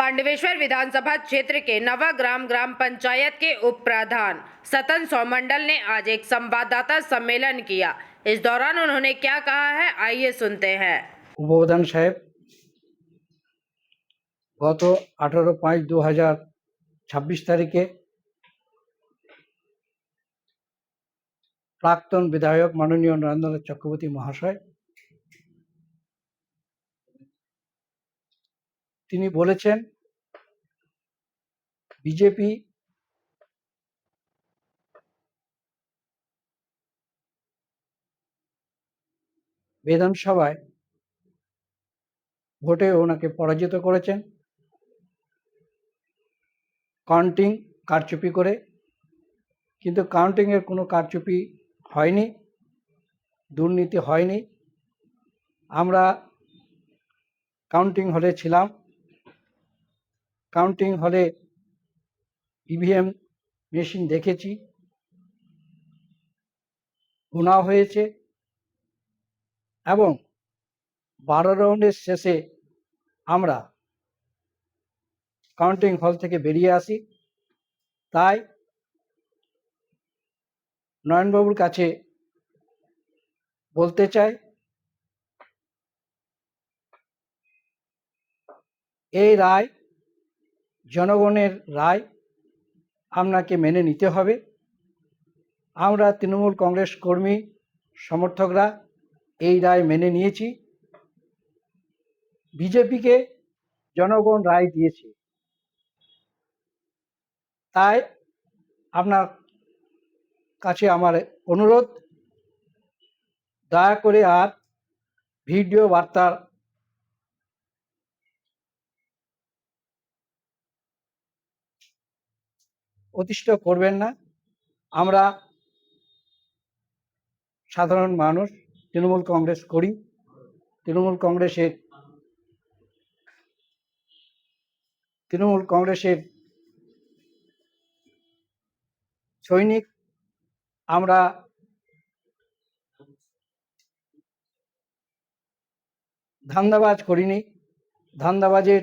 पांडवेश्वर विधानसभा क्षेत्र के नवाग्राम ग्राम पंचायत के उप प्रधान सतन सौमंडल ने आज एक संवाददाता सम्मेलन किया। इस दौरान उन्होंने क्या कहा है, आइए सुनते हैं। उपप्रधान साहेब गत 18/5/2026 तारीखे प्राक्तन विधायक माननीय नरेंद्रनाथ चक्रवर्ती महाशय তিনি বলেছেন বিজেপি বিধানসভায় ভোটে ওনাকে পরাজিত করেছেন কাউন্টিং কারচুপি করে, কিন্তু কাউন্টিং এর কোনো কারচুপি হয়নি, দুর্নীতি হয়নি। আমরা কাউন্টিং হলে ছিলাম, কাউন্টিং হলে ইভিএম মেশিন দেখেছি, গোনা হয়েছে এবং 12 রাউন্ডের শেষে আমরা কাউন্টিং হল থেকে বেরিয়ে আসি। তাই নয়নবাবুর কাছে বলতে চাই, এই রায় জনগণের রায়, আপনাকে মেনে নিতে হবে। আমরা তৃণমূল কংগ্রেস কর্মী সমর্থকরা এই রায় মেনে নিয়েছি। বিজেপিকে জনগণ রায় দিয়েছে, তাই আপনার কাছে আমার অনুরোধ, দয়া করে আর ভিডিও বার্তা প্রতিষ্ঠা করবেন না। আমরা সাধারণ মানুষ তৃণমূল কংগ্রেস করি, তৃণমূল কংগ্রেসের সৈনিক। আমরা ধান্দাবাজ করিনি, ধান্দাবাজের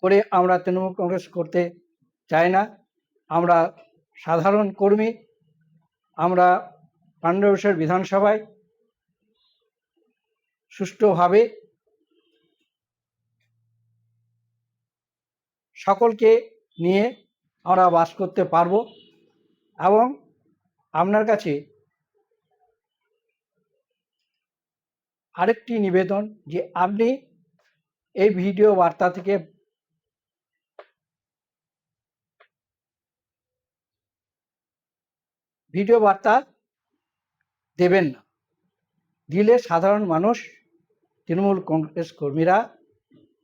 করে আমরা তৃণমূল কংগ্রেস করতে চাই না। আমরা সাধারণ কর্মী। আমরা পাণ্ডবেশ্বর বিধানসভায় সুষ্ঠুভাবে সকলকে নিয়ে আমরা বাস করতে পারবো। এবং আপনার কাছে আরেকটি নিবেদন, যে আপনি এই ভিডিও বার্তা থেকে ভিডিও বার্তা দেবেন না। দিলে সাধারণ মানুষ, তৃণমূল কংগ্রেস কর্মীরা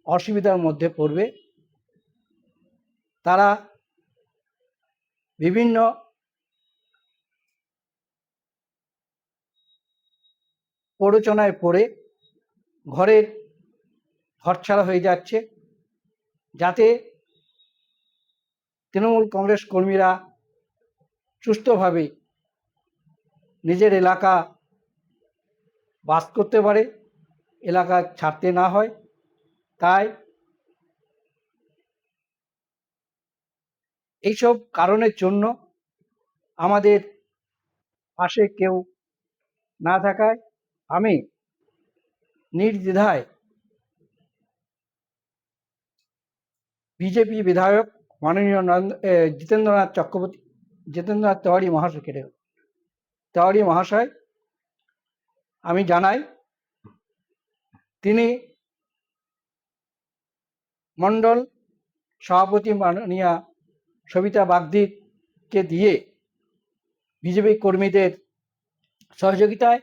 অসুবিধার মধ্যে পড়বে। তারা বিভিন্ন প্ররোচনায় পড়ে ঘরছাড়া হয়ে যাচ্ছে। যাতে তৃণমূল কংগ্রেস কর্মীরা সুষ্ঠুভাবে নিজের এলাকা বাস করতে পারে, এলাকা ছাড়তে না হয়। তাই এইসব কারণের জন্য আমাদের পাশে কেউ না থাকায় আমি নির্দ্বিধায় বিজেপি বিধায়ক মাননীয় জিতেন্দ্রনাথ তেওয়ারি মহাশয় আমি জানাই, তিনি মণ্ডল সভাপতি মাননীয়া সবিতা বাগদিকে দিয়ে বিজেপি কর্মীদের সহযোগিতায়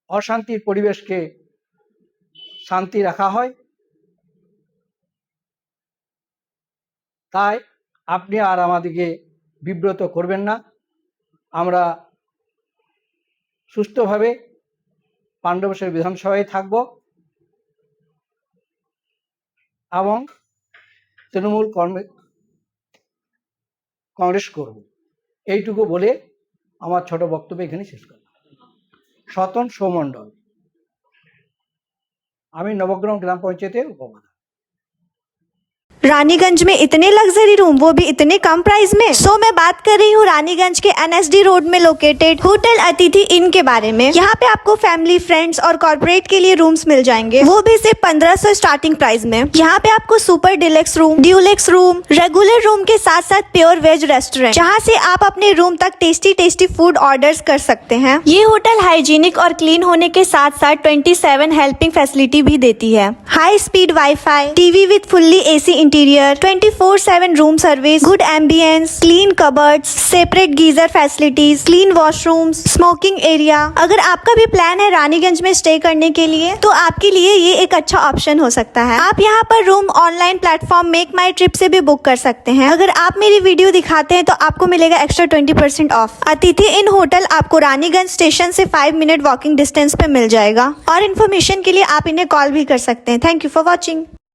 অশান্তির পরিবেশকে শান্তি রাখা হয়। তাই আপনি আর আমাদেরকে বিব্রত করবেন না। আমরা সুষ্ঠুভাবে পাণ্ডবেশ্বর বিধানসভায় থাকব এবং তৃণমূল কংগ্রেস করব। এইটুকু বলে আমার ছোট বক্তব্য এখানে শেষ করলাম। সতন সৌমণ্ডল। আমি নবগ্রাম গ্রাম পঞ্চায়েতের উপপ্রধান। रानीगंज में इतने लग्जरी रूम, वो भी इतने कम प्राइस में। सो मैं बात कर रही हूँ रानीगंज के NSD रोड में लोकेटेड होटल अतिथि इन के बारे में। यहाँ पे आपको फैमिली, फ्रेंड्स और कॉर्पोरेट के लिए रूम्स मिल जाएंगे, वो भी सिर्फ 1500 स्टार्टिंग प्राइस में। यहाँ पे आपको super deluxe room, Dulux room, regular room के साथ साथ प्योर वेज रेस्टोरेंट, जहाँ से आप अपने रूम तक टेस्टी फूड ऑर्डर्स कर सकते हैं। ये होटल हाइजीनिक और क्लीन होने के साथ साथ 27 हेल्पिंग फैसिलिटी भी देती है। High speed wifi, TV with fully AC interior, 24/7 room service, good ambience, clean cupboards, separate geyser facilities, clean washrooms, smoking area. अगर आपका भी प्लान है रानीगंज में स्टे करने के लिए, तो आपके लिए ये एक अच्छा ऑप्शन हो सकता है। आप यहाँ पर रूम ऑनलाइन प्लेटफॉर्म मेक माई ट्रिप से भी बुक कर सकते हैं। अगर आप मेरी वीडियो दिखाते हैं तो आपको मिलेगा एक्स्ट्रा 20% ऑफ। अतिथि इन होटल आपको रानीगंज स्टेशन से 5 मिनट वॉकिंग डिस्टेंस पे मिल जाएगा। और इन्फॉर्मेशन के लिए आप इन्हें कॉल भी कर सकते हैं। Thank you for watching.